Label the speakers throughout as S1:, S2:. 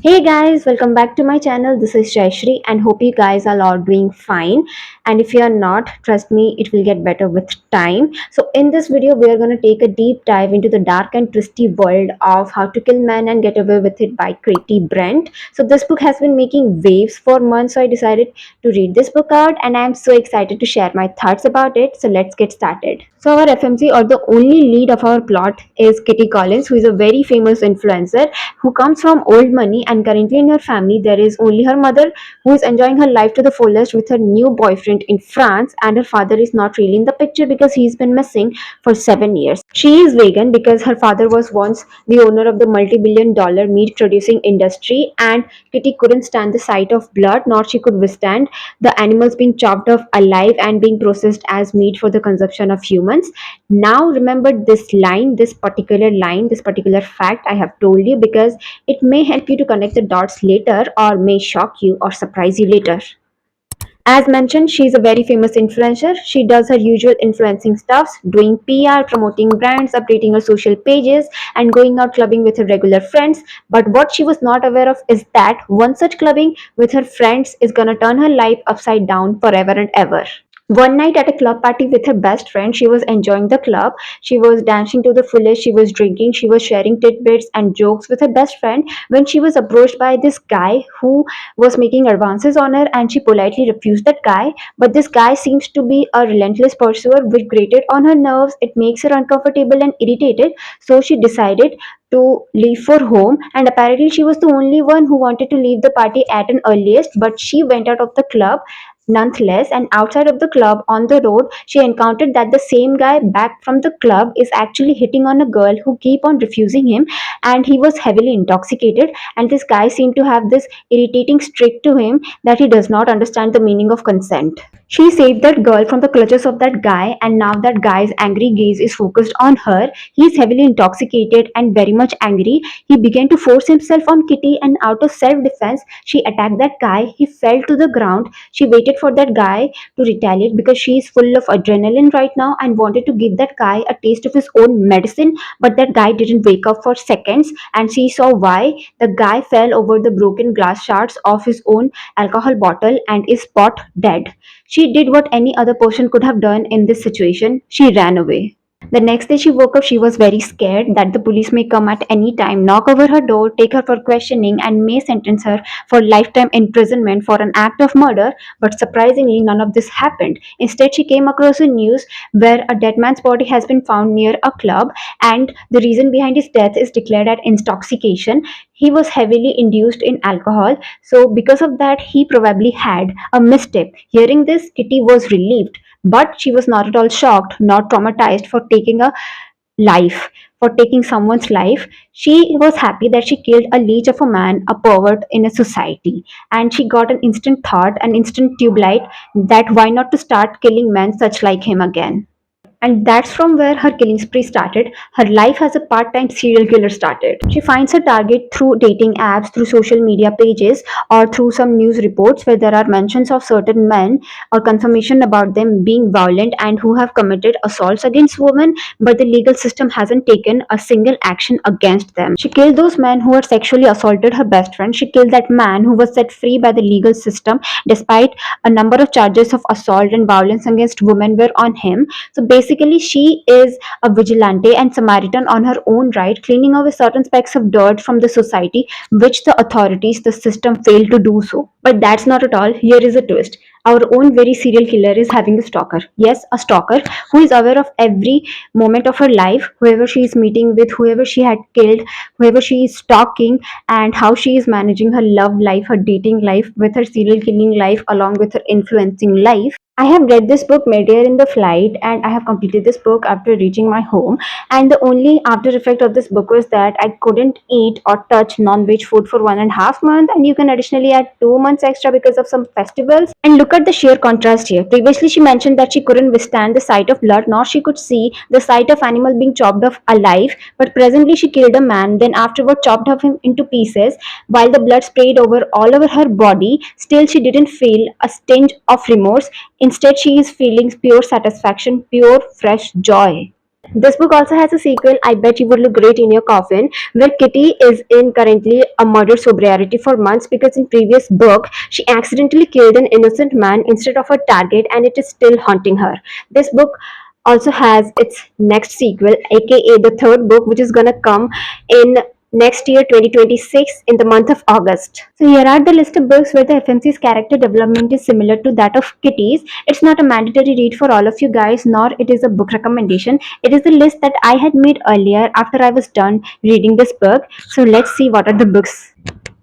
S1: Hey guys, welcome back to my channel. This is Jayashri and hope you guys are all doing fine. And if you are not, trust me, it will get better with time. So in this video, we are going to take a deep dive into the dark and twisty world of How to Kill Men and Get Away with It by Katie Brent. So this book has been making waves for months, so I decided to read this book out and I am so excited to share my thoughts about it. So let's get started. So our FMC or the only lead of our plot is Kitty Collins, who is a very famous influencer who comes from old money, and currently in her family there is only her mother who is enjoying her life to the fullest with her new boyfriend in France, and her father is not really in the picture because he's been missing for 7 years. She is vegan because her father was once the owner of the multi-billion-dollar meat producing industry, and Kitty couldn't stand the sight of blood, nor she could withstand the animals being chopped off alive and being processed as meat for the consumption of humans. Now remember this particular fact I have told you, because it may help you to connect the dots later or may shock you or surprise you later. As mentioned, she's a very famous influencer. She does her usual influencing stuffs, doing PR, promoting brands, updating her social pages, and going out clubbing with her regular friends. But what she was not aware of is that one such clubbing with her friends is gonna turn her life upside down forever and ever. One night at a club party with her best friend, she was enjoying the club. She was dancing to the fullest, she was drinking, she was sharing tidbits and jokes with her best friend when she was approached by this guy who was making advances on her, and she politely refused that guy. But this guy seems to be a relentless pursuer which grated on her nerves. It makes her uncomfortable and irritated. So she decided to leave for home, and apparently she was the only one who wanted to leave the party at an earliest, but she went out of the club nonetheless. And outside of the club on the road, she encountered that the same guy back from the club is actually hitting on a girl who keep on refusing him, and he was heavily intoxicated, and this guy seemed to have this irritating streak to him that he does not understand the meaning of consent. She saved that girl from the clutches of that guy, and now that guy's angry gaze is focused on her. He is heavily intoxicated and very much angry. He began to force himself on Kitty, and out of self defense, she attacked that guy. He fell to the ground. She waited for that guy to retaliate because she is full of adrenaline right now and wanted to give that guy a taste of his own medicine. But that guy didn't wake up for seconds, and she saw why. The guy fell over the broken glass shards of his own alcohol bottle and is spot dead. She did what any other person could have done in this situation. She ran away. The next day she woke up, she was very scared that the police may come at any time, knock over her door, take her for questioning, and may sentence her for lifetime imprisonment for an act of murder. But surprisingly, none of this happened. Instead, she came across a news where a dead man's body has been found near a club, and the reason behind his death is declared as intoxication. He was heavily induced in alcohol, so because of that, he probably had a misstep. Hearing this, Kitty was relieved, but she was not at all shocked nor traumatized life for taking someone's life. She was happy that she killed a leech of a man, a pervert in a society, and she got an instant thought, an instant tube light, that why not to start killing men such like him again. And that's from where her killing spree started. Her life as a part time serial killer started. She finds her target through dating apps, through social media pages, or through some news reports where there are mentions of certain men or confirmation about them being violent and who have committed assaults against women, but the legal system hasn't taken a single action against them. She killed those men who had sexually assaulted her best friend. She killed that man who was set free by the legal system despite a number of charges of assault and violence against women were on him. So basically, she is a vigilante and Samaritan on her own right, cleaning away certain specks of dirt from the society, which the authorities, the system failed to do so. But that's not at all. Here is a twist. Our own very serial killer is having a stalker. Yes, a stalker who is aware of every moment of her life, whoever she is meeting with, whoever she had killed, whoever she is stalking, and how she is managing her love life, her dating life, with her serial killing life, along with her influencing life. I have read this book mid-year in the flight, and I have completed this book after reaching my home. And the only after effect of this book was that I couldn't eat or touch non-veg food for 1.5 months, and you can additionally add 2 months extra because of some festivals. And look at the sheer contrast here. Previously, she mentioned that she couldn't withstand the sight of blood, nor she could see the sight of animal being chopped off alive. But presently, she killed a man, then afterward chopped off him into pieces, while the blood sprayed over all over her body. Still, she didn't feel a tinge of remorse. Instead, she is feeling pure satisfaction, pure fresh joy. This book also has a sequel, I Bet You Would Look Great in Your Coffin, where Kitty is in currently a murder sobriety for months because in previous book she accidentally killed an innocent man instead of her target and it is still haunting her. This book also has its next sequel, aka the third book, which is gonna come in next year 2026 in the month of August. So here are the list of books where the FMC's character development is similar to that of Kitty's. It's not a mandatory read for all of you guys, nor it is a book recommendation. It is the list that I had made earlier after I was done reading this book. So let's see what are the books.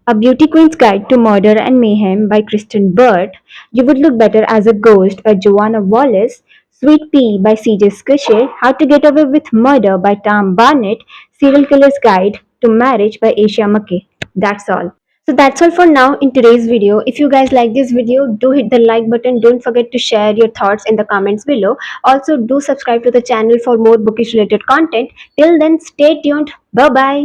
S1: A Beauty Queen's Guide to Murder and Mayhem by Kristen Burt, You Would Look Better as a Ghost by Joanna Wallace, Sweet Pea by CJ Squishy, How to Get Away with Murder by Tom Barnett, Serial Killer's Guide to Marriage by Asia McKay. That's all. So that's all for now in today's video. If you guys like this video, do hit the like button. Don't forget to share your thoughts in the comments below. Also, do subscribe to the channel for more bookish related content. Till then, stay tuned. Bye bye.